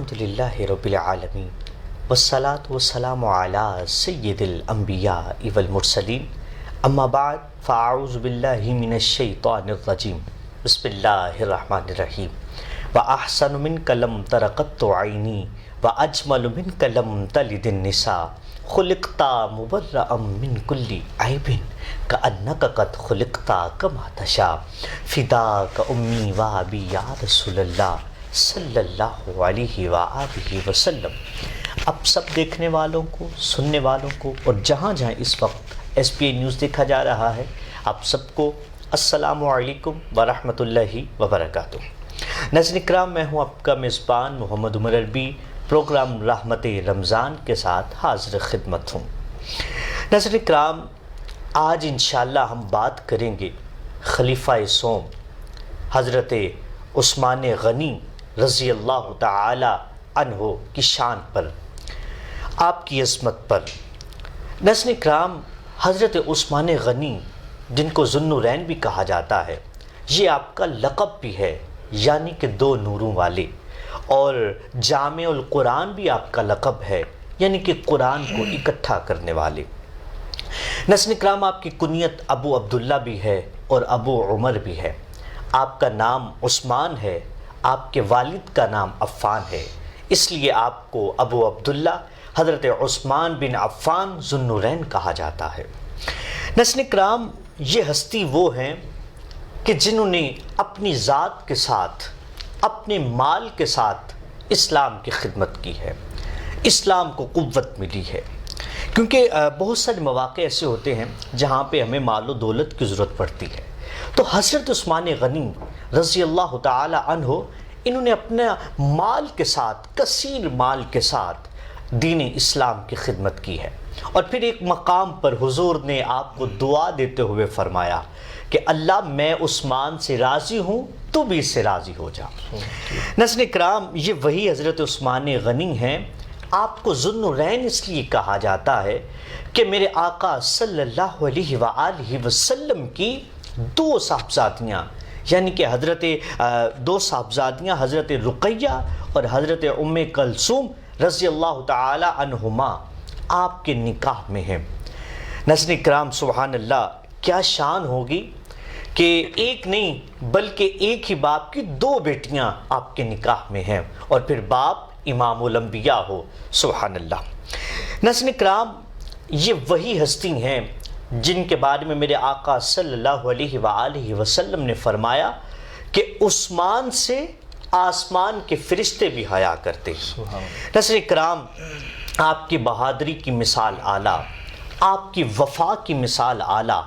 الحمدللہ رب العالمین والصلاة والسلام علی سید الانبیاء والمرسلین اما بعد فاعوذ باللہ من الشیطان الرجیم بسم اللہ الرحمن الرحیم وَأَحْسَنُ مِنْكَ لَمْ تَرَ قَطُّ عَيْنِي وَأَجْمَلُ مِنْكَ لَمْ تَلِدِ النِّسَاءُ خُلِقْتَ مُبَرَّأً مِنْ كُلِّ عَيْبٍ كَأَنَّكَ قَدْ خُلِقْتَ كَمَا تَشَاءُ فِدَاكَ أُمِّي وَأَبِي یا رسول اللہ صلی اللہ علیہ وآلہ وسلم۔ اب سب دیکھنے والوں کو، سننے والوں کو اور جہاں جہاں اس وقت ایس پی اے نیوز دیکھا جا رہا ہے، آپ سب کو السلام علیکم ورحمۃ اللہ وبرکاتہ۔ ناظرین اکرام، میں ہوں آپ کا میزبان محمد عمر عربی، پروگرام رحمت رمضان کے ساتھ حاضر خدمت ہوں۔ ناظرین اکرام، آج انشاءاللہ ہم بات کریں گے خلیفہ سوم حضرت عثمان غنی رضی اللہ تعالی عنہ کی شان پر، آپ کی عظمت پر۔ ناظرین اکرام، حضرت عثمان غنی جن کو ذو النورین بھی کہا جاتا ہے، یہ آپ کا لقب بھی ہے، یعنی کہ دو نوروں والے، اور جامع القرآن بھی آپ کا لقب ہے، یعنی کہ قرآن کو اکٹھا کرنے والے۔ ناظرین اکرام، آپ کی کنیت ابو عبداللہ بھی ہے اور ابو عمر بھی ہے۔ آپ کا نام عثمان ہے، آپ کے والد کا نام عفان ہے، اس لیے آپ کو ابو عبداللہ حضرت عثمان بن عفان ذو النورین کہا جاتا ہے۔ ناظرین اکرام، یہ ہستی وہ ہیں کہ جنہوں نے اپنی ذات کے ساتھ، اپنے مال کے ساتھ اسلام کی خدمت کی ہے، اسلام کو قوت ملی ہے۔ کیونکہ بہت سارے مواقع ایسے ہوتے ہیں جہاں پہ ہمیں مال و دولت کی ضرورت پڑتی ہے، تو حضرت عثمان غنی رضی اللہ تعالی عنہ، انہوں نے اپنے مال کے ساتھ، کثیر مال کے ساتھ دین اسلام کی خدمت کی ہے۔ اور پھر ایک مقام پر حضور نے آپ کو دعا دیتے ہوئے فرمایا کہ اللہ، میں عثمان سے راضی ہوں، تو بھی اس سے راضی ہو جا۔ ناظرین اکرام، یہ وہی حضرت عثمان غنی ہیں۔ آپ کو ذو النورین اس لیے کہا جاتا ہے کہ میرے آقا صلی اللہ علیہ وآلہ وسلم کی دو صاحبزادیاں، یعنی کہ دو صاحبزادیاں حضرت رقیہ اور حضرت ام کلثوم رضی اللہ تعالی عنہما، آپ کے نکاح میں ہیں۔ ناظرین اکرام، سبحان اللہ، کیا شان ہوگی کہ ایک نہیں بلکہ ایک ہی باپ کی دو بیٹیاں آپ کے نکاح میں ہیں، اور پھر باپ امام الانبیاء ہو، سبحان اللہ۔ ناظرین اکرام، یہ وہی ہستی ہیں جن کے بارے میں میرے آقا صلی اللہ علیہ وآلہ وسلم نے فرمایا کہ عثمان سے آسمان کے فرشتے بھی حیا کرتے ہیں۔ ناظرین اکرام، آپ کی بہادری کی مثال اعلیٰ، آپ کی وفا کی مثال اعلیٰ،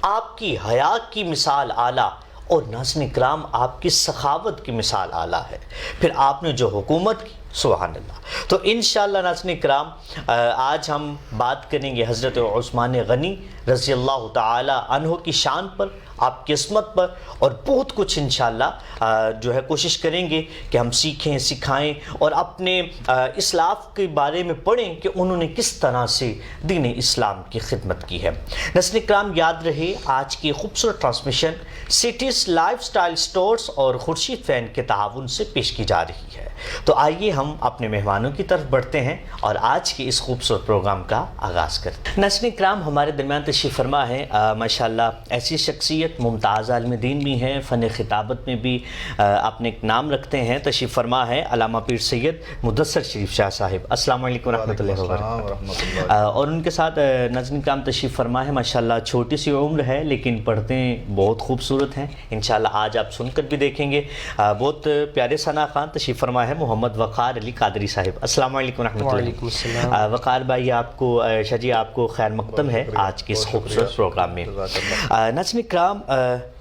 آپ کی حیا کی مثال اعلیٰ، اور ناظرین اکرام، آپ کی سخاوت کی مثال اعلیٰ ہے۔ پھر آپ نے جو حکومت کی، سبحان اللہ۔ تو انشاءاللہ ناظرین اکرام، آج ہم بات کریں گے حضرت عثمان غنی رضی اللہ تعالی عنہ کی شان پر، آپ کی عصمت پر، اور بہت کچھ انشاءاللہ جو ہے کوشش کریں گے کہ ہم سیکھیں، سکھائیں اور اپنے اسلاف کے بارے میں پڑھیں کہ انہوں نے کس طرح سے دین اسلام کی خدمت کی ہے۔ ناظرین اکرام، یاد رہے آج کی خوبصورت transmission cities life style stores اور خورشید فین کے تعاون سے پیش کی جا رہی ہے۔ تو آئیے ہم اپنے مہمانوں کی طرف بڑھتے ہیں اور آج کے اس خوبصورت پروگرام کا آغاز کرتے ہیں۔ ناظرین اکرام، ہمارے درمیان تشریف فرما ہے ماشاءاللہ ایسی شخصیت، ممتاز عالم دین بھی ہیں، فن خطابت میں بھی اپنے ایک نام رکھتے ہیں۔ تشریف فرما ہے علامہ پیر سید مدثر شریف شاہ صاحب۔ السلام علیکم ورحمۃ اللہ وبرکاتہ۔ اور ان کے ساتھ ناظرین اکرام تشریف فرما ہے، ماشاءاللہ چھوٹی سی عمر ہے لیکن پڑھتے بہت خوبصورت ہیں، انشاءاللہ آج آپ سن کر بھی دیکھیں گے۔ بہت پیارے ثنا خان تشریف فرما ہے محمد وقار علی قادری صاحب۔ السلام علیکم ورحمۃ اللہ۔ وعلیکم السلام۔ وقار بھائی، آپ کو شاہ جی، آپ کو خیر مقدم ہے آج کے اس خوبصورت پروگرام میں۔ ناظرین اکرام،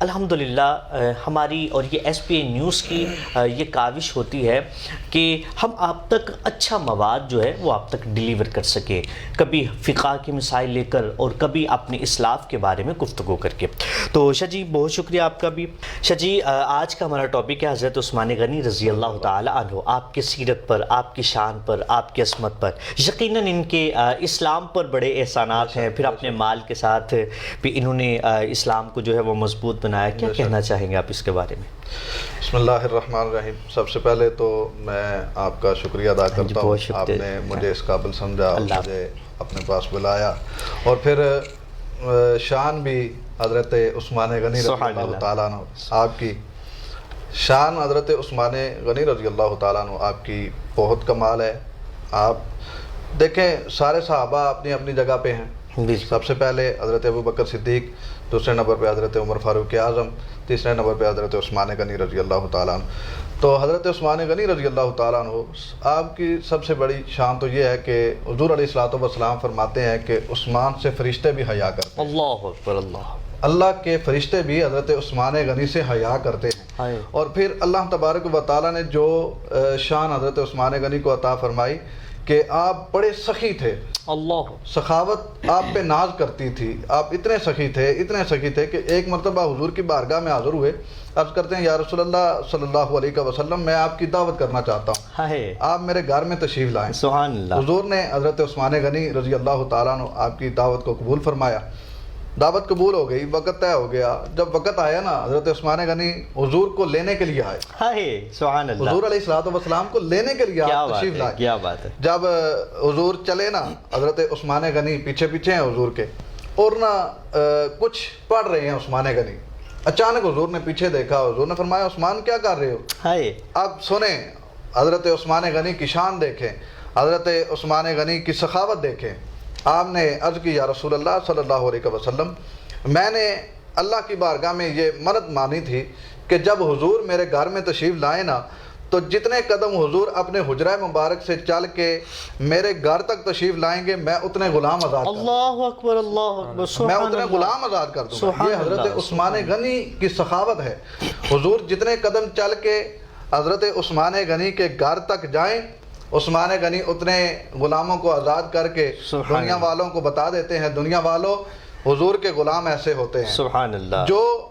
الحمدللہ ہماری اور یہ ایس پی اے نیوز کی یہ کاوش ہوتی ہے کہ ہم آپ تک اچھا مواد جو ہے وہ آپ تک ڈیلیور کر سکیں، کبھی فقہ کی مسائل لے کر اور کبھی اپنے اسلاف کے بارے میں گفتگو کر کے۔ تو شاہ جی، بہت شکریہ آپ کا بھی۔ شاہ جی، آج کا ہمارا ٹاپک ہے حضرت عثمان غنی رضی اللہ تعالی عنہ، آپ کی سیرت پر، آپ کی شان پر، آپ کی عصمت پر۔ یقیناً ان کے اسلام پر بڑے احسانات ہیں، پھر اپنے مال کے ساتھ بھی انہوں نے اسلام کو جو ہے وہ مضبوط بنایا. کیا کہنا چاہیں گے آپ اس کے بارے میں؟ بسم اللہ الرحمن الرحیم. سب سے پہلے تو میں آپ کا شکریہ ادا کرتا ہوں, آپ نے مجھے اس قابل سمجھا, مجھے اپنے پاس بلایا, اور پھر شان بھی حضرت عثمان غنی رضی اللہ تعالیٰ عنہ, آپ کی شان حضرت عثمان غنی رضی اللہ تعالیٰ عنہ آپ کی بہت کمال ہے. آپ دیکھیں سارے صحابہ اپنی اپنی جگہ پہ ہیں. سب سے پہلے حضرت ابوبکر صدیق, دوسرے نمبر پہ حضرت عمر فاروق اعظم, تیسرے نمبر پہ حضرت عثمان غنی رضی اللہ تعالیٰ عنہ. تو حضرت عثمان غنی رضی اللہ تعالیٰ عنہ آپ کی سب سے بڑی شان تو یہ ہے کہ حضور علیہ الصلوۃ والسلام فرماتے ہیں کہ عثمان سے فرشتے بھی حیا کرتے ہیں. اللہ اکبر. اللہ کے فرشتے بھی حضرت عثمان غنی سے حیا کرتے ہیں. اور پھر اللہ تبارک و تعالیٰ نے جو شان حضرت عثمان غنی کو عطا فرمائی کہ آپ بڑے سخی تھے. اللہ, سخاوت آپ پہ ناز کرتی تھی. آپ اتنے سخی تھے کہ ایک مرتبہ حضور کی بارگاہ میں حاضر ہوئے, عرض کرتے ہیں یا رسول اللہ صلی اللہ علیہ وسلم, میں آپ کی دعوت کرنا چاہتا ہوں, آپ میرے گھر میں تشریف لائیں. سبحان اللہ. حضور نے حضرت عثمان غنی رضی اللہ تعالیٰ عنہ آپ کی دعوت کو قبول فرمایا. دعوت قبول ہو گئی, وقت طے ہو گیا. جب وقت آیا نا, حضرت عثمان غنی حضور کو لینے کے لیے آئے. سبحان اللہ. حضور علیہ الصلوۃ والسلام کو لینے کے لیے تشریف لائے. کیا بات ہے. جب حضور چلے نا, حضرت عثمان غنی پیچھے ہیں حضور کے, اور نا کچھ پڑھ رہے ہیں عثمان غنی. اچانک حضور نے پیچھے دیکھا, حضور نے فرمایا عثمان کیا کر رہے ہو؟ اب سنیں, حضرت عثمان غنی کی شان دیکھیں, حضرت عثمان غنی کی سخاوت دیکھیں. آپ نے عرض کی یا رسول اللہ صلی اللہ علیہ وسلم, میں نے اللہ کی بارگاہ میں یہ منت مانی تھی کہ جب حضور میرے گھر میں تشریف لائے نا, تو جتنے قدم حضور اپنے حجرہ مبارک سے چل کے میرے گھر تک تشریف لائیں گے, میں اتنے غلام آزاد کر دوں. اللہ اکبر. اللہ اکبر. میں اتنے غلام آزاد کر دوں. یہ حضرت عثمان غنی کی سخاوت ہے. حضور جتنے قدم چل کے حضرت عثمان غنی کے گھر تک جائیں, عثمان غنی اتنے غلاموں کو آزاد کر کے دنیا والوں کو بتا دیتے ہیں, دنیا والوں حضور کے غلام ایسے ہوتے ہیں. سبحان اللہ. جو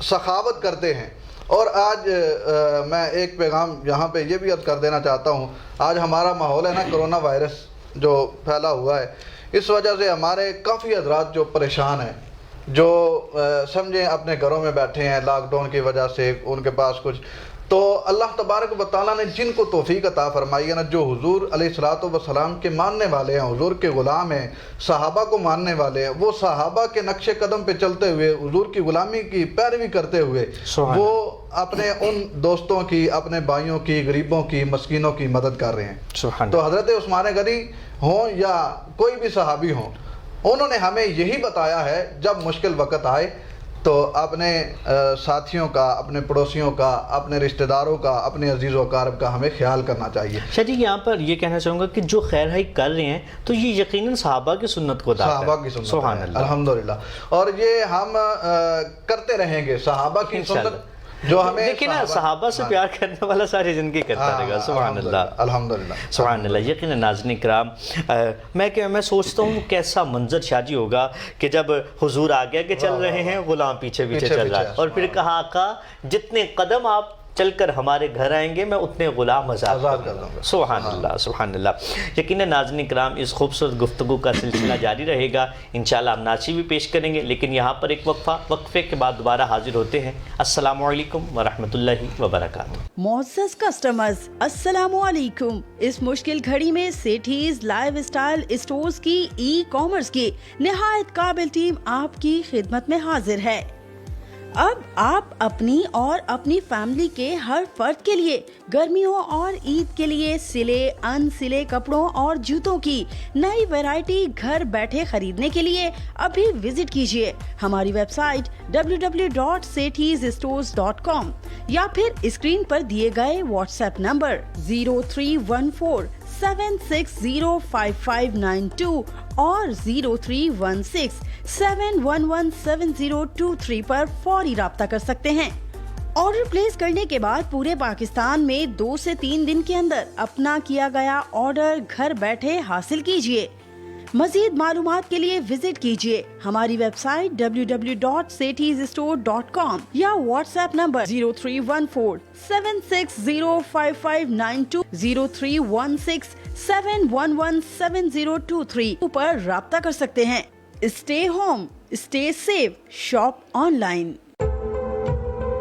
سخاوت کرتے ہیں. اور آج میں ایک پیغام یہاں پہ یہ بھی عرض کر دینا چاہتا ہوں, آج ہمارا ماحول ہے نا, کرونا وائرس جو پھیلا ہوا ہے, اس وجہ سے ہمارے کافی حضرات جو پریشان ہیں, جو سمجھیں اپنے گھروں میں بیٹھے ہیں لاک ڈاؤن کی وجہ سے, ان کے پاس کچھ, تو اللہ تبارک و تعالیٰ نے جن کو توفیق عطا فرمائی ہے نا, جو حضور علیہ الصلوۃ والسلام کے ماننے والے ہیں, حضور کے غلام ہیں, صحابہ کو ماننے والے ہیں, وہ صحابہ کے نقش قدم پہ چلتے ہوئے, حضور کی غلامی کی پیروی کرتے ہوئے, وہ اپنے ان دوستوں کی, اپنے بھائیوں کی, غریبوں کی, مسکینوں کی مدد کر رہے ہیں. تو حضرت عثمان غنی ہوں یا کوئی بھی صحابی ہوں, انہوں نے ہمیں یہی بتایا ہے جب مشکل وقت آئے تو اپنے ساتھیوں کا, اپنے پڑوسیوں کا, اپنے رشتہ داروں کا, اپنے عزیز و اقارب کا ہمیں خیال کرنا چاہیے. شاہ جی یہاں پر یہ کہنا چاہوں گا کہ جو خیر خواہی کر رہے ہیں تو یہ یقیناً صحابہ کی سنت کو ادا صحابہ کی سنت سبحان اللہ الحمدللہ, اور یہ ہم کرتے رہیں گے. صحابہ کی سنت جو ہمیں دیکھیں نا, صحابہ سے پیار کرنے والا ساری زندگی کرتا رہے گا. سبحان اللہ الحمدللہ سبحان اللہ. یقیناً ناظرین کرام, میں سوچتا ہوں کیسا منظر شاہ جی ہوگا کہ جب حضور آگے کے چل رہے ہیں, غلام پیچھے چل رہا ہے, اور پھر کہا آقا جتنے قدم آپ چل کر ہمارے گھر آئیں گے میں اتنے غلام آزاد کر دوں گا. سبحان اللہ سبحان اللہ. یقیناً ناظرین کرام, اس خوبصورت گفتگو کا سلسلہ جاری رہے گا. انشاءاللہ ہم نعت بھی پیش کریں گے, لیکن یہاں پر ایک وقفے کے بعد دوبارہ حاضر ہوتے ہیں. السلام علیکم ورحمۃ اللہ وبرکاتہ. معزز کسٹمرز, السلام علیکم. اس مشکل گھڑی میں سیٹھیز لائف اسٹائل اسٹورز کی ای کامرس کی نہایت قابل ٹیم آپ کی خدمت میں حاضر ہے. اب آپ اپنی اور اپنی فیملی کے ہر فرد کے لیے گرمیوں اور عید کے لیے سلے ان سلے کپڑوں اور جوتوں کی نئی ویرائٹی گھر بیٹھے خریدنے کے لیے ابھی وزٹ کیجیے ہماری ویب سائٹ www.sethysstores.com یا پھر اسکرین پر دیے گئے واٹس ایپ نمبر 031476055592 اور 0316711703 پر فوری رابطہ کر سکتے ہیں. آرڈر پلیس کرنے کے بعد پورے پاکستان میں 2 سے 3 دن کے اندر اپنا کیا گیا آرڈر گھر بیٹھے حاصل کیجیے. مزید معلومات کے لیے وزٹ کیجیے ہماری ویب سائٹ www.sethysstore.com یا واٹس ایپ نمبر 031476055592 0316711703 پر رابطہ کر سکتے ہیں. Stay home, stay safe, shop online.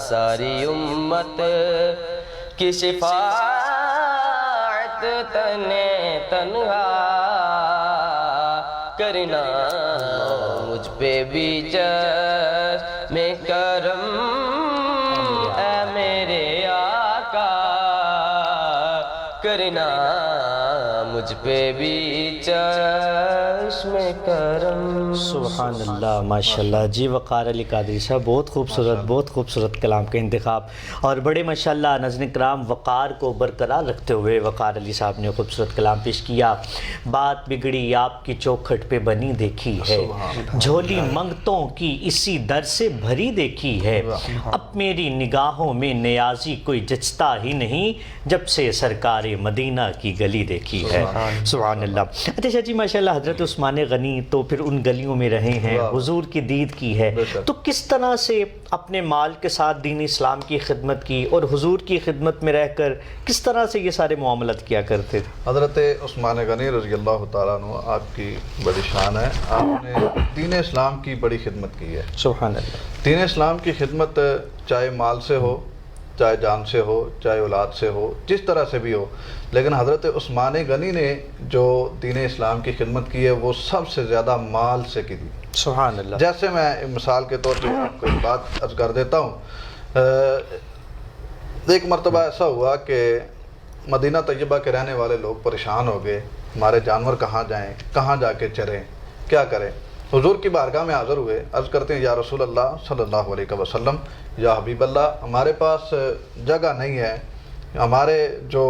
ساری امت کی شفاعت تنہا کرنا مجھ پہ بھی چشم کرم اے میرے آقا کرنا مجھ پہ بھی چشم کرم. سبحان اللہ، ماشاءاللہ. جی وقار علی قادری صاحب، بہت خوبصورت کلام کا انتخاب، اور بڑے ماشاءاللہ ناظرین کرام وقار کو برقرار رکھتے ہوئے وقار علی صاحب نے خوبصورت کلام پیش کیا. بات بگڑی آپ کی چوکھٹ پہ بنی دیکھی ہے، جھولی منگتوں کی اسی در سے بھری دیکھی ہے، اب میری نگاہوں میں نیازی کوئی جچتا ہی نہیں جب سے سرکار مدینہ کی گلی دیکھی ہے. سبحان اللہ. اچھا جی ماشاءاللہ، حضرت عثمان غنی تو پھر ان گلیوں میں رہے ہیں، حضور کی دید کی ہے، تو کس طرح سے اپنے مال کے ساتھ دین اسلام کی خدمت کی اور حضور کی خدمت میں رہ کر کس طرح سے یہ سارے معاملات کیا کرتے تھے؟ حضرت عثمان غنی رضی اللہ تعالیٰ عنہ آپ کی بڑی شان ہے، آپ نے دین اسلام کی بڑی خدمت کی ہے. سبحان اللہ. دین اسلام کی خدمت چاہے مال سے ہو، چاہے جان سے ہو، چاہے اولاد سے ہو، جس طرح سے بھی ہو، لیکن حضرت عثمان غنی نے جو دین اسلام کی خدمت کی ہے وہ سب سے زیادہ مال سے کی. سبحان اللہ. جیسے میں مثال کے طور پہ آپ کو ایک بات عرض کر دیتا ہوں. ایک مرتبہ ایسا ہوا کہ مدینہ طیبہ کے رہنے والے لوگ پریشان ہو گئے، ہمارے جانور کہاں جائیں، کہاں جا کے چریں، کیا کریں. حضور کی بارگاہ میں حاضر ہوئے، عرض کرتے ہیں یا رسول اللہ صلی اللہ علیہ وسلم، یا حبیب اللہ، ہمارے پاس جگہ نہیں ہے، ہمارے جو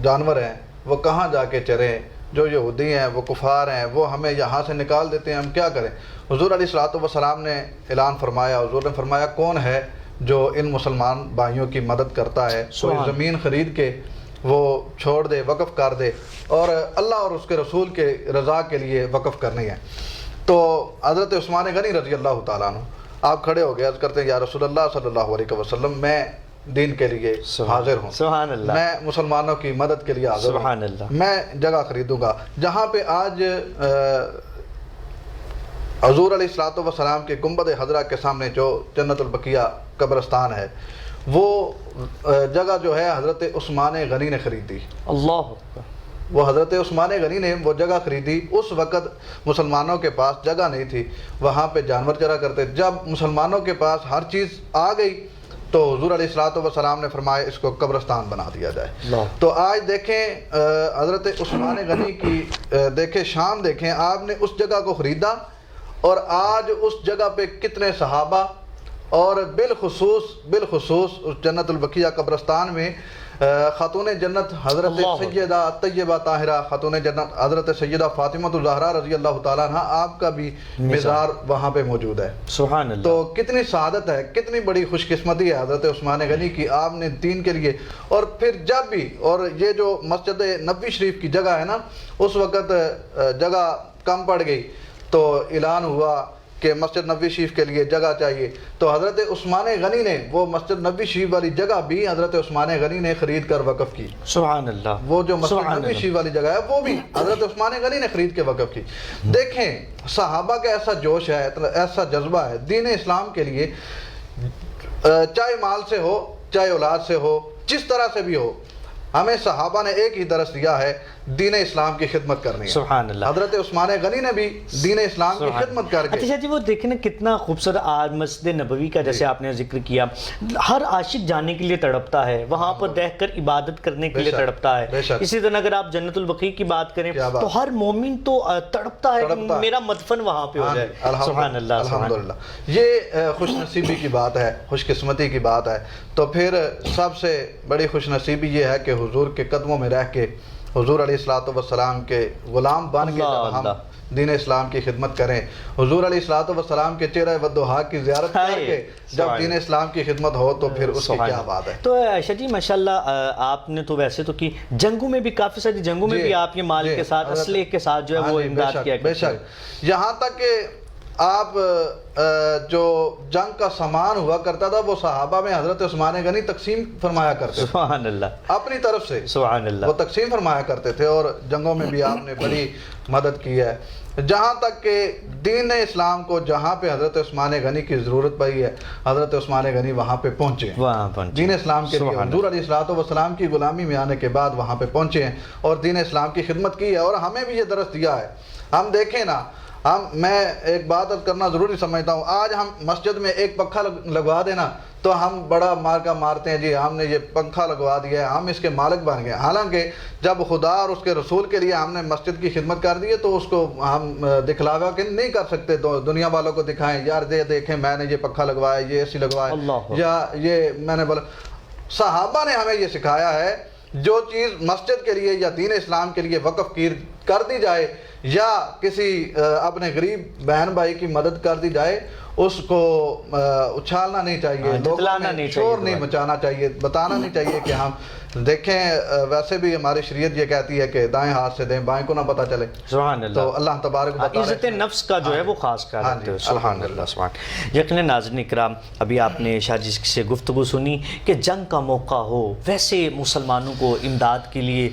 جانور ہیں وہ کہاں جا کے چریں، جو یہودی ہیں وہ کفار ہیں وہ ہمیں یہاں سے نکال دیتے ہیں، ہم کیا کریں. حضور علیہ الصلوۃ والسلام نے اعلان فرمایا، حضور نے فرمایا کون ہے جو ان مسلمان بھائیوں کی مدد کرتا ہے، کوئی زمین خرید کے وہ چھوڑ دے، وقف کر دے، اور اللہ اور اس کے رسول کے رضا کے لیے وقف کرنی ہے. تو حضرت عثمان غنی رضی اللہ تعالیٰ عنہ آپ کھڑے ہو گئے، عرض کرتے ہیں یا رسول اللہ صلی اللہ علیہ وسلم، میں دین کے لیے حاضر ہوں، سبحان اللہ، میں مسلمانوں کی مدد کے لیے حاضر سبحان ہوں، اللہ، میں جگہ خریدوں گا جہاں پہ آج حضور علیہ الصلوۃ والسلام کے گنبد خضرا کے سامنے جو جنت البقیہ قبرستان ہے، وہ جگہ جو ہے حضرت عثمان غنی نے خریدی. اللہ، وہ حضرت عثمان غنی نے وہ جگہ خریدی. اس وقت مسلمانوں کے پاس جگہ نہیں تھی، وہاں پہ جانور چرا کرتے. جب مسلمانوں کے پاس ہر چیز آ گئی تو حضور علیہ الصلوۃ والسلام نے فرمایا اس کو قبرستان بنا دیا جائے. تو آج دیکھیں حضرت عثمان غنی کی دیکھیں شان، دیکھیں آپ نے اس جگہ کو خریدا، اور آج اس جگہ پہ کتنے صحابہ، اور بالخصوص اس جنت البقیہ قبرستان میں خاتون جنت حضرت سیدہ طیبہ طاہرہ خاتون جنت حضرت سیدہ فاطمہ الزہرا رضی اللہ تعالیٰ عنہ آپ کا بھی مزار وہاں پہ موجود ہے. سبحان اللہ. تو کتنی سعادت ہے، کتنی بڑی خوش قسمتی ہے حضرت عثمان غنی کی، آپ نے دین کے لیے. اور پھر جب بھی، اور یہ جو مسجد نبوی شریف کی جگہ ہے نا، اس وقت جگہ کم پڑ گئی تو اعلان ہوا کہ مسجد نبوی شریف کے لیے جگہ چاہیے. تو حضرت عثمان غنی نے وہ مسجد نبوی شریف والی جگہ بھی حضرت عثمان غنی نے خرید کر وقف کی. سبحان اللہ. وہ جو مسجد نبوی شریف والی جگہ ہے وہ بھی حضرت عثمان غنی نے خرید کے وقف کی. دیکھیں صحابہ کا ایسا جوش ہے، ایسا جذبہ ہے دین اسلام کے لیے، چاہے مال سے ہو، چاہے اولاد سے ہو، جس طرح سے بھی ہو، ہمیں صحابہ نے ایک ہی درس دیا ہے، دین اسلام کی خدمت کرنی ہے. سبحان اللہ. حضرت عثمان غنی نے بھی دین اسلام کی خدمت کر کے. اچھا جی، وہ دیکھیں نا کتنا خوبصورت آج مسجد نبوی کا جیسے آپ نے ذکر کیا، ہر عاشق جانے کے لیے تڑپتا ہے، وہاں پر رہ کر عبادت کرنے کے لیے تڑپتا ہے. اسی طرح اگر آپ جنت البقیع کی بات کریں تو ہر مومن تو تڑپتا ہے کہ میرا مدفن وہاں پہ ہو جائے. سبحان اللہ. الحمدللہ. یہ خوش نصیبی کی بات ہے، خوش قسمتی کی بات ہے. تو پھر سب سے بڑی خوش نصیبی یہ ہے کہ حضور کے قدموں میں رہ کے، حضور علیہ الصلوۃ والسلام کے غلام بن کے جب ہم دین اسلام کی خدمت کریں، حضور علیہ الصلوۃ والسلام کے چہرہ والضحیٰ کی زیارت کر کے جب دین اسلام کی خدمت ہو تو پھر اس کی کیا بات ہے. تو عائشہ جی ماشاءاللہ آپ نے تو ویسے تو کی جنگوں میں بھی، کافی ساری جنگوں میں بھی آپ کے مال کے ساتھ، اسلحے کے ساتھ جو ہے وہ امداد کیا. بے شک. یہاں تک کہ آپ جو جنگ کا سامان ہوا کرتا تھا وہ صحابہ میں حضرت عثمان غنی تقسیم فرمایا کرتے تھے سبحان اللہ، اپنی طرف سے سبحان اللہ، وہ تقسیم فرمایا کرتے تھے، اور جنگوں میں بھی آپ نے بڑی مدد کی ہے، جہاں تک کہ دین اسلام کو جہاں پہ حضرت عثمان غنی کی ضرورت پڑی ہے حضرت عثمان غنی وہاں پہ پہنچے ہیں، وہاں پہنچے دین اسلام کے لیے حضور علیہ الصلوۃ والسلام کی غلامی میں آنے کے بعد وہاں پہ پہنچے ہیں اور دین اسلام کی خدمت کی ہے، اور ہمیں بھی یہ درس دیا ہے۔ ہم دیکھیں نا، میں ایک بات اب کرنا ضروری سمجھتا ہوں، آج ہم مسجد میں ایک پنکھا لگوا دینا تو ہم بڑا مارکا مارتے ہیں، جی ہم نے یہ پنکھا لگوا دیا ہے، ہم اس کے مالک بن گئے، حالانکہ جب خدا اور اس کے رسول کے لیے ہم نے مسجد کی خدمت کر دی ہے تو اس کو ہم دکھلاوا کہ نہیں کر سکتے، تو دنیا والوں کو دکھائیں یار دیکھیں میں نے یہ پنکھا لگوایا، یہ اے سی لگوایا، یا یہ میں نے بولا۔ صحابہ نے ہمیں یہ سکھایا ہے جو چیز مسجد کے لیے یا دین اسلام کے لیے وقف کر دی جائے یا کسی اپنے غریب بہن بھائی کی مدد کر دی جائے اس کو اچھالنا نہیں چاہیے، جتلانا نہیں چاہیے، شور نہیں مچانا چاہیے، بتانا نہیں چاہیے کہ ہم دیکھیں ویسے بھی ہماری شریعت یہ کہتی ہے کہ دائیں ہاتھ سے دیں بائیں کو نہ پتہ چلے، سبحان اللہ، تو اللہ تبارک و تعالی عزت نفس کا جو ہے وہ خاص کر رہتے ہیں، سبحان اللہ سبحان۔ یقیناً ناظرین اکرام، ابھی آپ نے شاہ جی سے گفتگو سنی کہ جنگ کا موقع ہو، ویسے مسلمانوں کو امداد کے لیے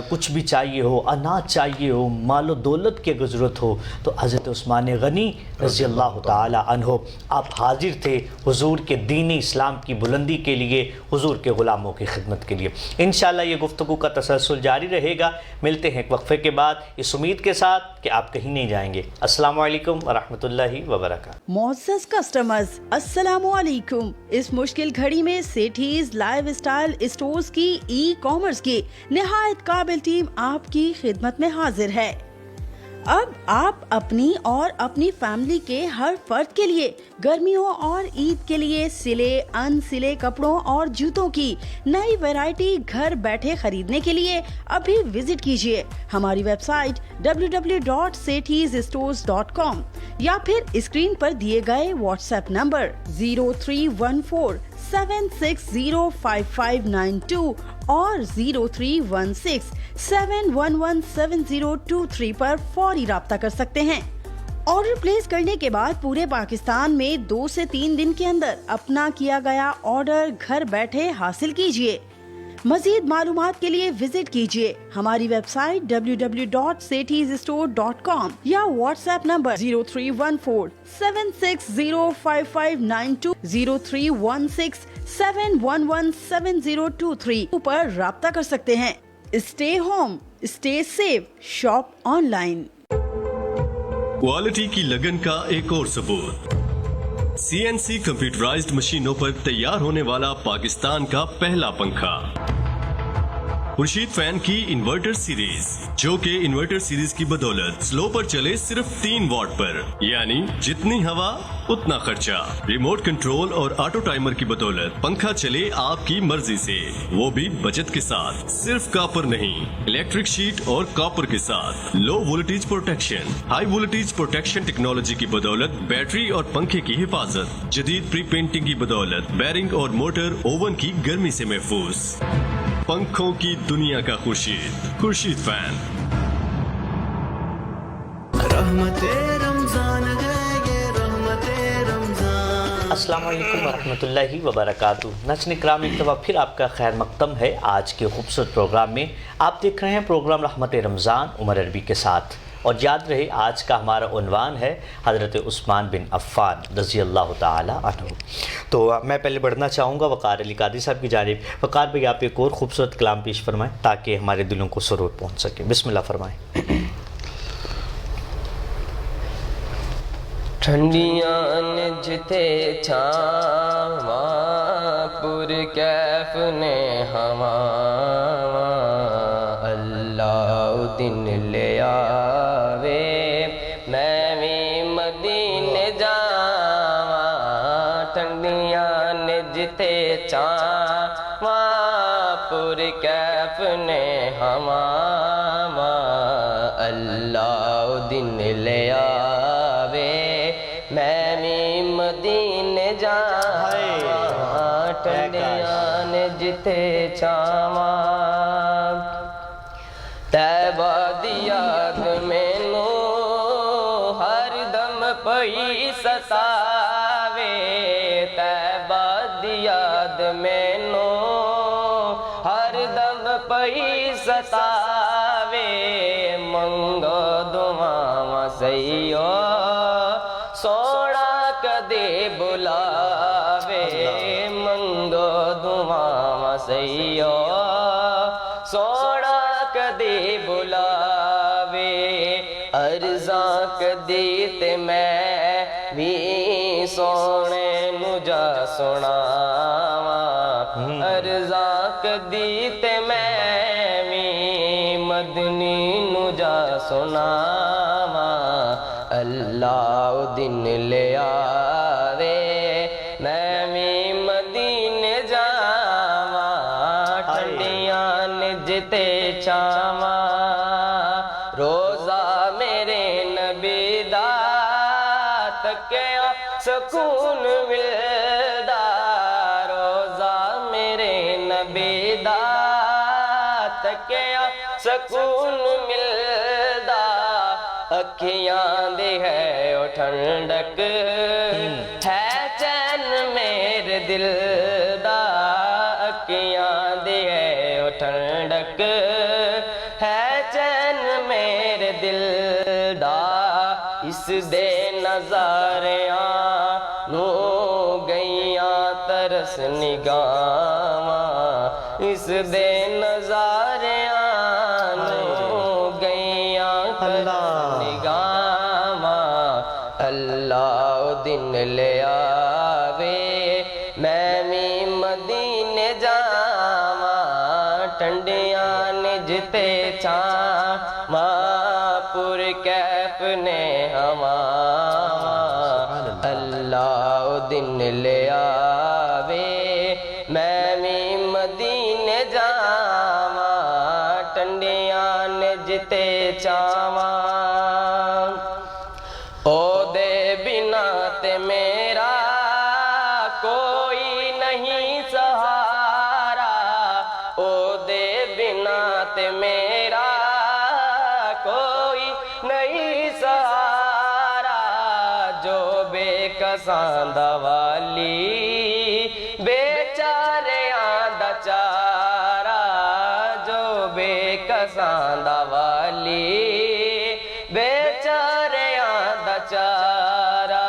کچھ بھی چاہیے ہو، اناج چاہیے ہو، مال و دولت کی ضرورت ہو، تو حضرت عثمان غنی رضی اللہ تعالی عنہ آپ حاضر تھے حضور کے دین اسلام کی بلندی کے لیے، حضور کے غلاموں کی خدمت کے لیے۔ انشاءاللہ یہ گفتگو کا تسلسل جاری رہے گا، ملتے ہیں ایک وقفے کے بعد اس امید کے ساتھ کہ آپ کہیں نہیں جائیں گے۔ السلام علیکم ورحمۃ اللہ وبرکاتہ۔ معزز کسٹمرز، السلام علیکم۔ اس مشکل گھڑی میں سیٹھیز لائف اسٹائل اسٹورز کی ای کامرس کی نہایت قابل ٹیم آپ کی خدمت میں حاضر ہے۔ اب آپ اپنی اور اپنی فیملی کے ہر فرد کے لیے گرمیوں اور عید کے لیے سلے ان سلے کپڑوں اور جوتوں کی نئی ویرائٹی گھر بیٹھے خریدنے کے لیے ابھی وزٹ کیجیے ہماری ویب سائٹ www.sethizstores.com یا پھر اسکرین پر دیے گئے واٹس ایپ نمبر 031476055592 اور 0316711702 پر فوری رابطہ کر سکتے ہیں۔ آرڈر پلیس کرنے کے بعد پورے پاکستان میں 2 سے 3 دن کے اندر اپنا کیا گیا آرڈر گھر بیٹھے حاصل کیجیے۔ مزید معلومات کے لیے وزٹ کیجیے ہماری ویب سائٹ www.sethizstore.com یا واٹس ایپ نمبر 031476055592 0316711702 پر رابطہ کر سکتے ہیں۔ Stay home, stay safe, shop online. Quality کی لگن کا ایک اور ثبوت، CNC کمپیوٹرائزڈ مشینوں پر تیار ہونے والا پاکستان کا پہلا پنکھا، خورشید فین کی انورٹر سیریز، جو کہ انورٹر سیریز کی بدولت سلو پر چلے صرف 3 واٹ پر، یعنی جتنی ہوا اتنا خرچہ، ریموٹ کنٹرول اور آٹو ٹائمر کی بدولت پنکھا چلے آپ کی مرضی سے، وہ بھی بچت کے ساتھ، صرف کاپر نہیں، الیکٹرک شیٹ اور کاپر کے ساتھ، low voltage protection, high voltage protection technology کی بدولت بیٹری اور پنکھے کی حفاظت، جدید پری پینٹنگ کی بدولت بیرنگ اور موٹر اوون کی گرمی سے محفوظ، پنکھوں کی دنیا کا خورشید فین۔ رحمت رمضان ہے یہ رحمت رمضان۔ السلام علیکم ورحمۃ اللہ وبرکاتہ۔ ناظرین اکرام، ایک دفعہ پھر آپ کا خیر مقدم ہے آج کے خوبصورت پروگرام میں۔ آپ دیکھ رہے ہیں پروگرام رحمت رمضان عمر عربی کے ساتھ، اور یاد رہے آج کا ہمارا عنوان ہے حضرت عثمان بن عفان رضی اللہ تعالی عنہ۔ تو میں پہلے بڑھنا چاہوں گا وقار علی قادری صاحب کی جانب۔ وقار بھائی، آپ ایک اور خوبصورت کلام پیش فرمائیں تاکہ ہمارے دلوں کو سرور پہنچ سکے۔ بسم اللہ فرمائیں۔ ٹھنڈیاں نجتے چھاواں پر کیف نے ہواں، اللہ دن لے آوے میں بھی مدینے جاواں، ٹھنڈیاں نجتے چھاواں پر کیف نے ہواں، اللہ دن لے آوے میں بھی مدینے جاواں، ٹھنڈیاں نجتے چھاواں، طیبہ دی یاد مینوں ہر دم پئی پئی ستاوے منگو دعا سیو سونا کدے بلاوے منگو دعا سیو سونا کدے بلاوے ارزاں کدی تے میں بھی سونے نجا سناواں ارزاں کدی تے میں بھی مدنی نجا سناواں اللہ دن لے آوے میں بھی مدینے جاواں ٹھنڈیاں نجتے چاواں روزہ میرے نبی دا تکیا سکون ملدا روزہ میرے نبی دا تکیا سکون ملدا اکھیاں دے ہے او ٹھنڈک ہے چین میرے دل دا اکھیاں دے ہے او ٹھنڈک ہے چین میرے دل دا اس دے نظاریاں نو گئیاں ترس نگاواں اس دے نظاریاں نو گئیاں ترس نگاواں اللہ دن لے آوے میں بھی مدینے جاواں ٹھنڈیاں نجتے چاواں پر کیف نے ہواں اللہ دن لے آوے میں بھی مدینے جاواں ٹھنڈیاں نجتے چاواں او دے بنا تے میرا کوئی نہیں سہارا او دے بنا تے میرا کوئی نہیں سہارا جو بے کساں دا والی بیچاریاں دا چارا جو بے کساں دا والی بیچاریاں دا چارا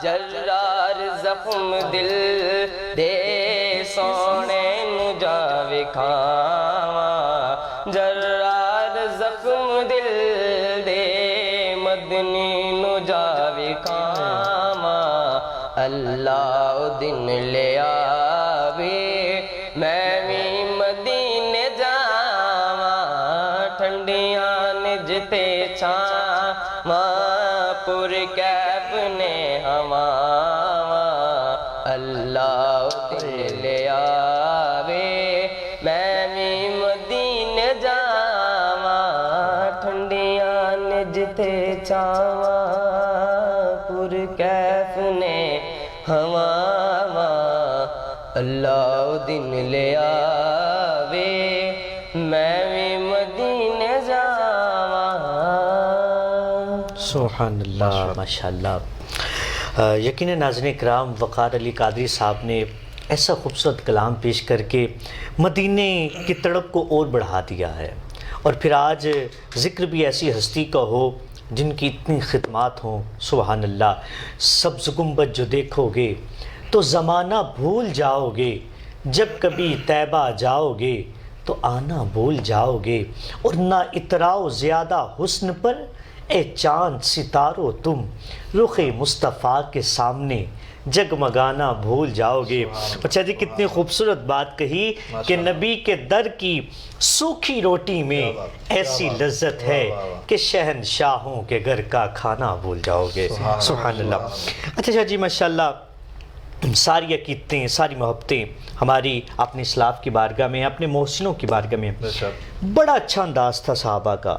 جرار زخم دل دے سونے نو جا وکھاواں جرار زخم دل دے مدنی نو جا وکھاواں اللہ دن لے آوے میں بھی مدینے جاواں ٹھنڈیاں نجتے چاواں پر کیف نے ہواں اللہ دن لے آوے میں بھی مدینے جاواں ٹھنڈیاں نجتے چاواں پر کیف نے ہواں اللہ دن لے آوے میں بھی مدینے جاواں سبحان اللہ ماشاءاللہ یقیناً ناظرین کرام وقار علی قادری صاحب نے ایسا خوبصورت کلام پیش کر کے مدینے کی تڑپ کو اور بڑھا دیا ہے اور پھر آج ذکر بھی ایسی ہستی کا ہو جن کی اتنی خدمات ہوں سبحان اللہ سبز گنبد جو دیکھو گے تو زمانہ بھول جاؤ گے جب کبھی طیبہ جاؤ گے تو آنا بھول جاؤ گے اور نہ اتراؤ زیادہ حسن پر اے چاند ستارو تم رخ مصطفیٰ کے سامنے جگمگانا بھول جاؤ گے۔ اچھا جی کتنی خوبصورت بات کہی کہ نبی کے در کی سوکھی روٹی میں ایسی لذت ہے کہ شہنشاہوں کے گھر کا کھانا بھول جاؤ گے۔ سبحان اللہ۔ اچھا جی ماشاءاللہ ساری عقیدتیں ساری محبتیں ہماری اپنے اسلاف کی بارگاہ میں اپنے محسنوں کی بارگاہ میں بڑا اچھا انداز تھا صحابہ کا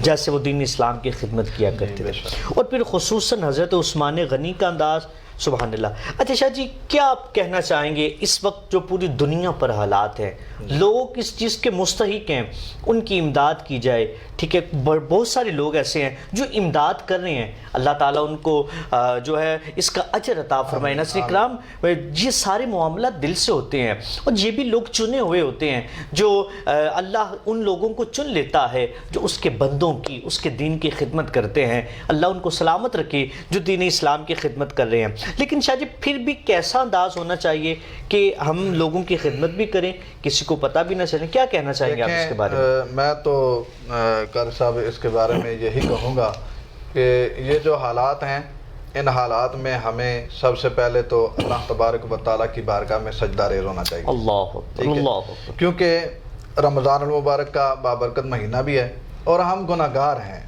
جیسے وہ دین اسلام کی خدمت کیا کرتے تھے اور پھر خصوصاً حضرت عثمان غنی کا انداز سبحان اللہ۔ اچھا شاہ جی، کیا آپ کہنا چاہیں گے اس وقت جو پوری دنیا پر حالات ہیں، لوگ اس چیز کے مستحق ہیں ان کی امداد کی جائے، ٹھیک ہے، بہت سارے لوگ ایسے ہیں جو امداد کر رہے ہیں، اللہ تعالیٰ ان کو جو ہے اس کا اجر عطا فرمائے۔ ناظرین کرام، یہ سارے معاملات دل سے ہوتے ہیں، اور یہ بھی لوگ چنے ہوئے ہوتے ہیں جو اللہ ان لوگوں کو چن لیتا ہے جو اس کے بندوں کی، اس کے دین کی خدمت کرتے ہیں۔ اللہ ان کو سلامت رکھے جو دین اسلام کی خدمت کر رہے ہیں۔ لیکن شاہ جی پھر بھی کیسا انداز ہونا چاہیے کہ ہم لوگوں کی خدمت بھی کریں، کسی کو پتہ بھی نہ چلے؟ کیا کہنا چاہیں گے آپ اس کے بارے میں؟ میں تو قاری صاحب اس کے بارے میں یہی کہوں گا کہ یہ جو حالات ہیں، ان حالات میں ہمیں سب سے پہلے تو اللہ تبارک و تعالیٰ کی بارگاہ میں سجدہ ریز ہونا چاہیے۔ اللہ اکبر، اللہ اکبر۔ کیونکہ رمضان المبارک کا بابرکت مہینہ بھی ہے اور ہم گناہگار ہیں،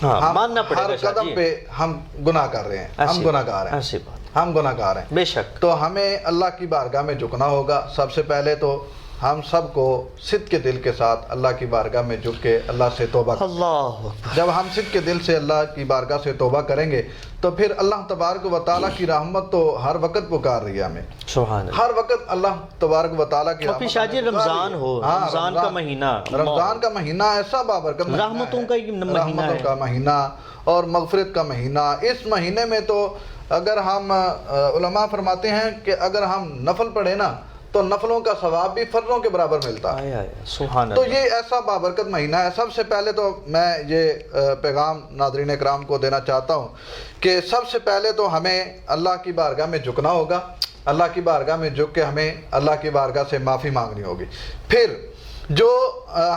ماننا پڑے گا ہر قدم پہ ہم گناہ کر رہے ہیں، ہم گناہگار ہیں، ایسی بات، ہم گناہگار ہیں بے شک۔ تو ہمیں اللہ کی بارگاہ میں جھکنا ہوگا۔ سب سے پہلے تو ہم سب کو صدق کے دل کے ساتھ اللہ کی بارگاہ میں جھک کے اللہ سے توبہ کریں۔ اللہ اکبر۔ جب ہم صدق کے دل سے اللہ کی بارگاہ سے توبہ کریں گے تو پھر اللہ تبارک و تعالیٰ کی رحمت تو ہر وقت پکار رہی ہے ہمیں، سبحان اللہ۔ ہر وقت اللہ تبارک و تعالیٰ کی پھر شاہ جی رمضان ہو، رمضان کا مہینہ، رمضان کا مہینہ ایسا بابرکت مہینہ ہے، رحمتوں کا مہینہ ہے، رحمتوں کا مہینہ اور مغفرت کا مہینہ۔ اس مہینے میں تو اگر ہم علماء فرماتے ہیں کہ اگر ہم نفل پڑھیں نا تو نفلوں کا ثواب بھی فرضوں کے برابر ملتا ہے۔ سبحان تو اللہ۔ یہ ایسا بابرکت مہینہ ہے۔ سب سے پہلے تو میں یہ پیغام ناظرین اکرام کو دینا چاہتا ہوں کہ سب سے پہلے تو ہمیں اللہ کی بارگاہ میں جھکنا ہوگا، اللہ کی بارگاہ میں جھک کے ہمیں اللہ کی بارگاہ سے معافی مانگنی ہوگی۔ پھر جو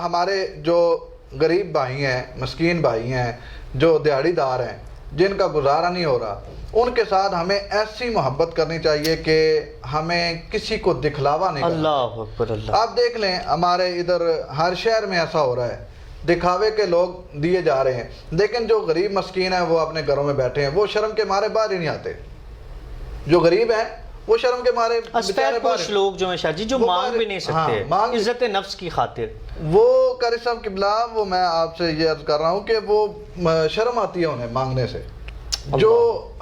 ہمارے جو غریب بھائی ہیں، مسکین بھائی ہیں، جو دیہڑی دار ہیں، جن کا گزارا نہیں ہو رہا، ان کے ساتھ ہمیں ایسی محبت کرنی چاہیے کہ ہمیں کسی کو دکھلاوا نہیں کرنا۔ اللہ اکبر، اللہ۔ آپ دیکھ لیں ہمارے ادھر ہر شہر میں ایسا ہو رہا ہے، دکھاوے کے لوگ دیے جا رہے ہیں، لیکن جو غریب مسکین ہیں وہ اپنے گھروں میں بیٹھے ہیں، وہ شرم کے مارے باہر ہی نہیں آتے۔ جو غریب ہیں وہ شرم کے مارے اسپیٹ کچھ لوگ جو ہیں شاہ جی جو مانگ بھی نہیں سکتے، عزت نفس کی خاطر۔ وہ قاری صاحب قبلہ، وہ میں آپ سے یہ عرض کر رہا ہوں کہ وہ شرم آتی ہے انہیں مانگنے سے۔ جو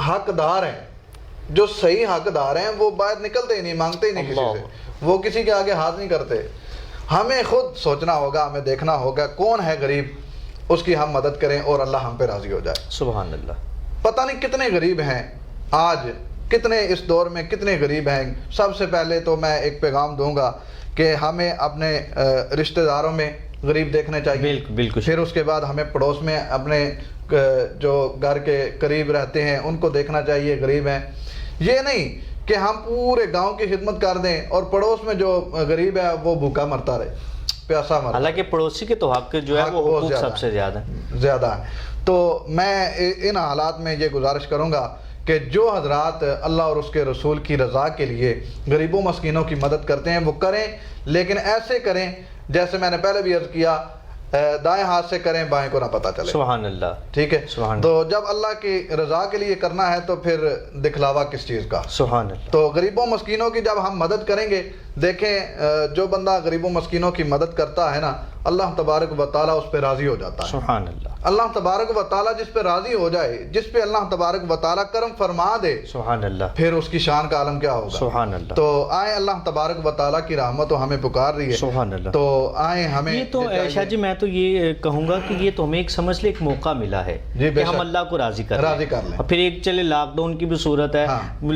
حقدار ہیں، جو صحیح حقدار ہیں، وہ باہر نکلتے ہی نہیں، مانگتے ہی نہیں کسی سے، وہ کسی کے آگے ہاتھ نہیں کرتے۔ ہمیں خود سوچنا ہوگا، ہمیں دیکھنا ہوگا کون ہے غریب، اس کی ہم مدد کریں اور اللہ ہم پہ راضی ہو جائے۔ سبحان اللہ۔ پتہ نہیں کتنے غریب ہیں آج، کتنے اس دور میں کتنے غریب ہیں۔ سب سے پہلے تو میں ایک پیغام دوں گا کہ ہمیں اپنے رشتہ داروں میں غریب دیکھنے چاہیے، بالکل۔ پھر اس کے بعد ہمیں پڑوس میں اپنے جو گھر کے قریب رہتے ہیں ان کو دیکھنا چاہیے غریب ہیں۔ یہ نہیں کہ ہم پورے گاؤں کی خدمت کر دیں اور پڑوس میں جو غریب ہے وہ بھوکا مرتا رہے، پیاسا مرتا۔ حالانکہ پڑوسی کے تو حق جو ہے وہ حقوق سب سے زیادہ ہے۔ تو میں ان حالات میں یہ گزارش کروں گا کہ جو حضرات اللہ اور اس کے رسول کی رضا کے لیے غریبوں مسکینوں کی مدد کرتے ہیں وہ کریں، لیکن ایسے کریں جیسے میں نے پہلے بھی عرض کیا، دائیں ہاتھ سے کریں، بائیں کو نہ پتہ چلے۔ سبحان اللہ۔ ٹھیک ہے، سبحان تو جب اللہ کی رضا کے لیے کرنا ہے تو پھر دکھلاوا کس چیز کا؟ سبحان اللہ۔ تو غریبوں مسکینوں کی جب ہم مدد کریں گے، دیکھیں جو بندہ غریبوں مسکینوں کی مدد کرتا ہے نا، اللہ تبارک و تعالیٰ اس پہ راضی ہو جاتا ہے۔ سبحان اللہ۔ اللہ تبارک و تعالیٰ جس پہ راضی ہو جائے، جس پہ اللہ تبارک و تعالیٰ کرم فرما دے، سبحان اللہ، پھر اس کی شان کا عالم کیا ہوگا؟ سبحان اللہ۔ تو آئیں، اللہ تبارک و تعالیٰ کی رحمت تو ہمیں پکار رہی ہے، سبحان اللہ۔ تو آئیں ہمیں یہ تو شاہ جی میں تو یہ کہوں گا کہ یہ تو ہمیں ایک سمجھ لے ایک موقع ملا ہے کہ ہم اللہ کو راضی کر لیں۔ اور پھر ایک چلے لاک ڈاؤن کی بھی صورت ہے،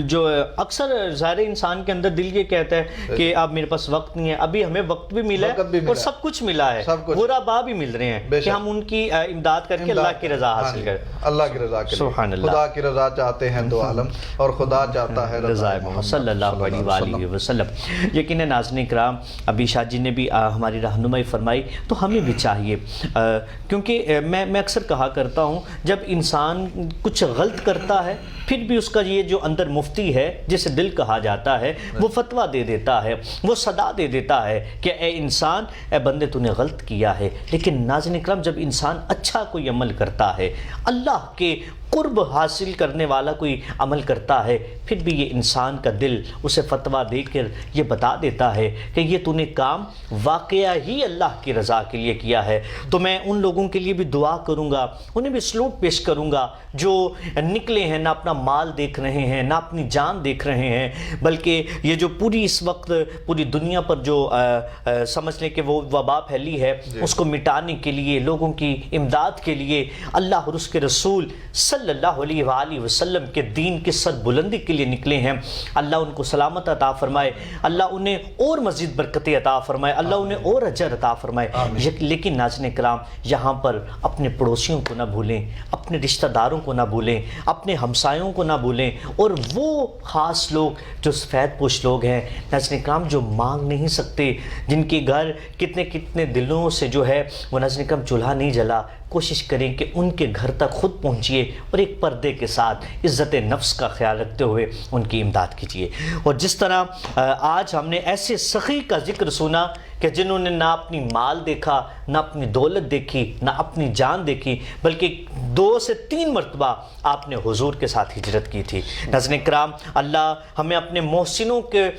جو اکثر ظاہر انسان کے اندر دل یہ کہتا ہے کہ اب میرے پاس وقت نہیں ہے، ابھی ہمیں وقت بھی ملا ہے اور سب کچھ ملا ہے، برا با بھی مل رہے ہیں کہ ہم ان کی امداد کر کے اللہ کی رضا حاصل کریں، اللہ کی رضا کے سبحان اللہ۔ خدا کی رضا چاہتے ہیں دو عالم، اور خدا چاہتا ہے رضا محمد صلی اللہ علیہ وآلہ وسلم۔ یقیناً ناظرین کرام، ابھی شاہ جی نے بھی ہماری رہنمائی فرمائی، تو ہمیں بھی چاہیے، کیونکہ میں اکثر کہا کرتا ہوں جب انسان کچھ غلط کرتا ہے پھر بھی اس کا یہ جو اندر مفتی ہے جسے دل کہا جاتا ہے وہ فتویٰ دے دیتا ہے، وہ صدا دے دیتا ہے کہ اے انسان، اے بندے تو نے غلط کیا ہے۔ لیکن ناظرین اکرام، جب انسان اچھا کوئی عمل کرتا ہے، اللہ کے قرب حاصل کرنے والا کوئی عمل کرتا ہے، پھر بھی یہ انسان کا دل اسے فتویٰ دے کر یہ بتا دیتا ہے کہ یہ تو نے کام واقعہ ہی اللہ کی رضا کے لیے کیا ہے، تو میں ان لوگوں کے لیے بھی دعا کروں گا، انہیں بھی سلوٹ پیش کروں گا جو نکلے ہیں، نہ اپنا مال دیکھ رہے ہیں، نہ اپنی جان دیکھ رہے ہیں، بلکہ یہ جو پوری اس وقت پوری دنیا پر جو سمجھ لیں کہ وہ وبا پھیلی ہے، اس کو مٹانے کے لیے، لوگوں کی امداد کے لیے، اللہ اور اس کے رسول صلی اللہ علیہ وآلہ وسلم کے دین کی سر بلندی کے لیے نکلے ہیں۔ اللہ ان کو سلامت عطا فرمائے، اللہ انہیں اور مزید برکتیں عطا فرمائے، اللہ انہیں اور اجر عطا فرمائے۔ لیکن ناظرین کرام، یہاں پر اپنے پڑوسیوں کو نہ بھولیں، اپنے رشتہ داروں کو نہ بھولیں، اپنے ہمسایوں کو نہ بھولیں، اور وہ خاص لوگ جو سفید پوش لوگ ہیں ناظرین کرام، جو مانگ نہیں سکتے، جن کے گھر کتنے دلوں سے جو ہے وہ ناظرین کرام چولہا نہیں جلا، کوشش کریں کہ ان کے گھر تک خود پہنچیے اور ایک پردے کے ساتھ عزت نفس کا خیال رکھتے ہوئے ان کی امداد کیجیے۔ اور جس طرح آج ہم نے ایسے سخی کا ذکر سنا کہ جنہوں نے نہ اپنی مال دیکھا، نہ اپنی دولت دیکھی، نہ اپنی جان دیکھی، بلکہ 2 سے 3 مرتبہ آپ نے حضور کے ساتھ ہجرت کی تھی۔ ناظرین کرام، اللہ ہمیں اپنے محسنوں کے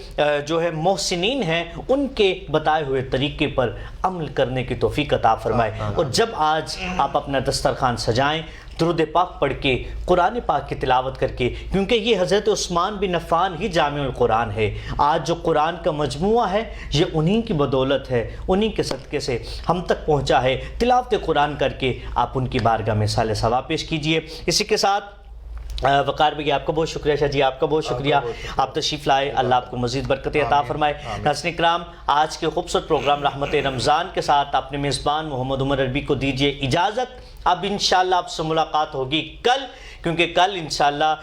جو ہے محسنین ہیں ان کے بتائے ہوئے طریقے پر عمل کرنے کی توفیق عطا فرمائے۔ اور جب آج آپ اپنا دسترخوان سجائیں درود پاک پڑھ کے، قرآن پاک کی تلاوت کر کے، کیونکہ یہ حضرت عثمان بن عفان ہی جامع القرآن ہے۔ آج جو قرآن کا مجموعہ ہے یہ انہی کی بدولت ہے، انہی کے صدقے سے ہم تک پہنچا ہے۔ تلاوت قرآن کر کے آپ ان کی بارگاہ میں سال ثواب پیش کیجئے۔ اسی کے ساتھ وقار بھائی آپ کا بہت شکریہ، شاہ جی آپ کا بہت شکریہ، آپ تشریف لائے، اللہ آپ کو مزید برکتیں عطا فرمائے۔ ناظرین کرام، آج کے خوبصورت پروگرام رحمت رمضان کے ساتھ اپنے میزبان محمد عمر عربی کو دیجیے اجازت۔ اب انشاءاللہ آپ سے ملاقات ہوگی کل، کیونکہ کل انشاءاللہ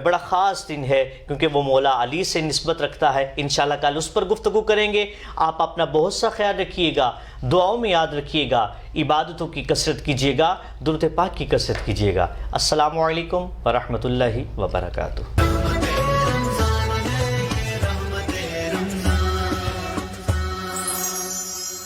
بڑا خاص دن ہے، کیونکہ وہ مولا علی سے نسبت رکھتا ہے۔ انشاءاللہ کل اس پر گفتگو کریں گے۔ آپ اپنا بہت سا خیال رکھیے گا، دعاؤں میں یاد رکھیے گا، عبادتوں کی کثرت کیجیے گا، درود پاک کی کثرت کیجیے گا۔ السلام علیکم ورحمۃ اللہ وبرکاتہ۔